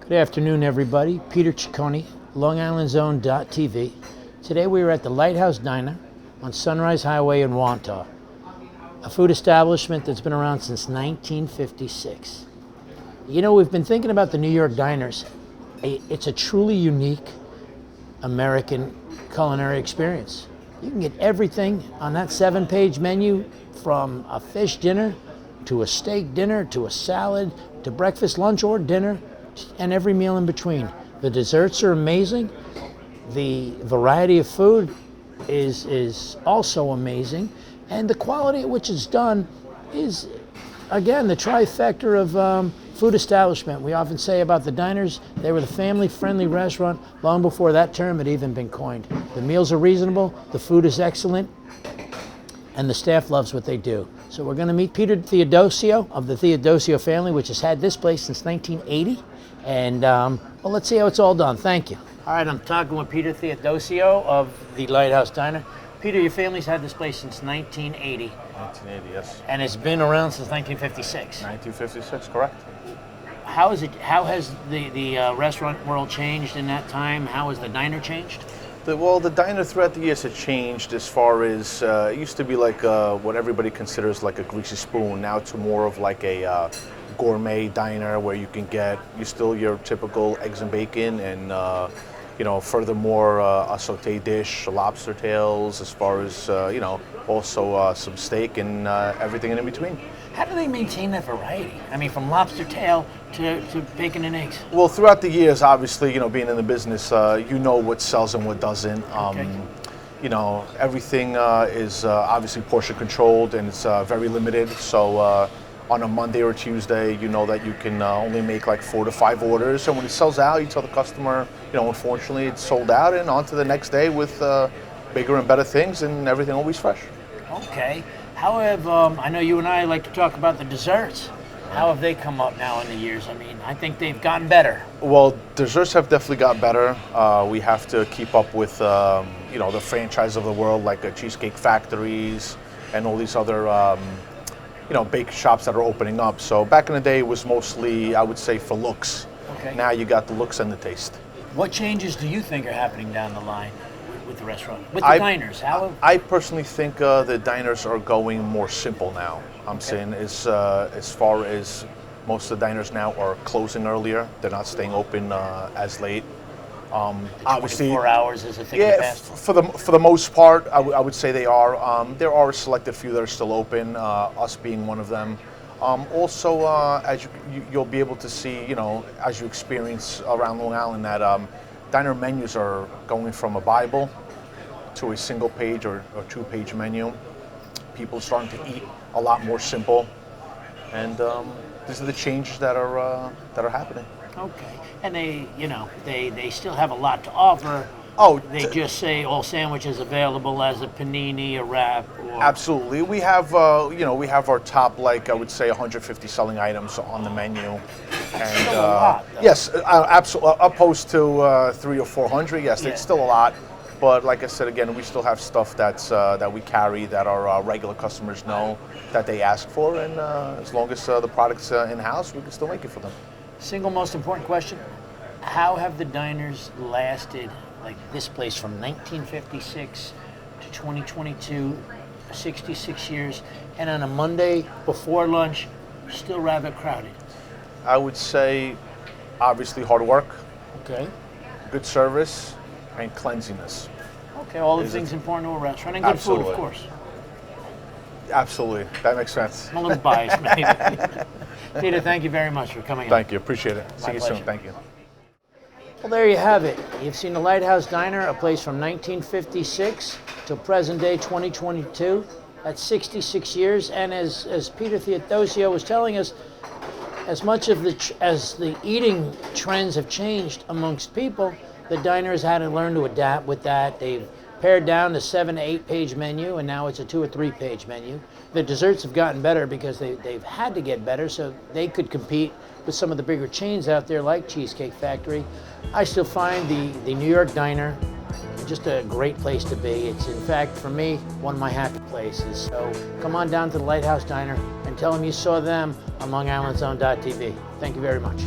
Good afternoon, everybody. Peter Ciccone, LongIslandZone.tv. Today we are at the Lighthouse Diner on Sunrise Highway in Wantagh, a food establishment that's been around since 1956. You know, we've been thinking about the New York diners. It's a truly unique American culinary experience. You can get everything on that 7-page menu, from a fish dinner to a steak dinner to a salad to breakfast, lunch, or dinner, and every meal in between. The desserts are amazing. The variety of food is also amazing. And the quality at which it's done is, again, the trifecta of food establishment. We often say about the diners, they were the family-friendly restaurant long before that term had even been coined. The meals are reasonable, the food is excellent, and the staff loves what they do. So we're going to meet Peter Theodosio of the Theodosio family, which has had this place since 1980. And well, let's see how it's all done. Thank you. All right, I'm talking with Peter Theodosio of the Lighthouse Diner. Peter, your family's had this place since 1980. 1980, yes. And it's been around since 1956. 1956, correct. How has the restaurant world changed in that time? How has the diner changed? The diner throughout the years had changed as far as, it used to be like what everybody considers like a greasy spoon. Now it's more of like a gourmet diner where you can get your typical eggs and bacon and furthermore a sauté dish, lobster tails, as far as also some steak and everything in between. How do they maintain that variety? I mean, from lobster tail to bacon and eggs. Well, throughout the years, obviously, being in the business, what sells and what doesn't. Okay. Everything is obviously portion controlled, and it's very limited. So on a Monday or Tuesday, you know that you can only make like 4 to 5 orders. And when it sells out, you tell the customer, unfortunately, it's sold out, and on to the next day with bigger and better things, and everything always fresh. Okay. How have, I know you and I like to talk about the desserts. How have they come up now in the years? I mean, I think they've gotten better. Well, desserts have definitely got better. We have to keep up with, the franchise of the world, like Cheesecake Factories and all these other, bake shops that are opening up. So back in the day, it was mostly, I would say, for looks. Okay. Now you got the looks and the taste. What changes do you think are happening down the line with the restaurant, with the diners? I personally think the diners are going more simple now. I'm saying as far as most of the diners now are closing earlier. They're not staying open as late. Obviously, 24 hours is a thing of the past. For the most part, I would say they are. There are a selected few that are still open, us being one of them. Also, as you'll be able to see, as you experience around Long Island, that diner menus are going from a Bible to a single page or 2-page menu. People are starting to eat a lot more simple, and these are the changes that are happening. Okay, and they still have a lot to offer. Oh, they just say all sandwiches available as a panini, a wrap. Absolutely, we have our top, like I would say, 150 selling items on the menu, and still a lot, though. Yes, absolutely, opposed to 300 or 400. Yes, Yeah. It's still a lot. But like I said, again, we still have stuff that we carry that our regular customers know that they ask for, and as long as the product's in-house, we can still make it for them. Single most important question: how have the diners lasted, like this place, from 1956 to 2022, 66 years, and on a Monday before lunch, still rather crowded? I would say, obviously, hard work, Okay. good service, and cleanliness. Okay, all the things important to a restaurant, and good food, of course. Absolutely, that makes sense. I'm a little biased, maybe. Peter, thank you very much for coming in. Thank you, appreciate it. See you soon, pleasure. thank you. Well, there you have it. You've seen the Lighthouse Diner, a place from 1956 till present day 2022. That's 66 years, and as Peter Theodosio was telling us, as much of as the eating trends have changed amongst people, the diners had to learn to adapt with that. They've pared down the 7 to 8-page menu, and now it's a 2 or 3-page menu. The desserts have gotten better because they've had to get better so they could compete with some of the bigger chains out there like Cheesecake Factory. I still find the New York Diner just a great place to be. It's, in fact, for me, one of my happy places. So come on down to the Lighthouse Diner and tell them you saw them on LongIslandZone.tv. Thank you very much.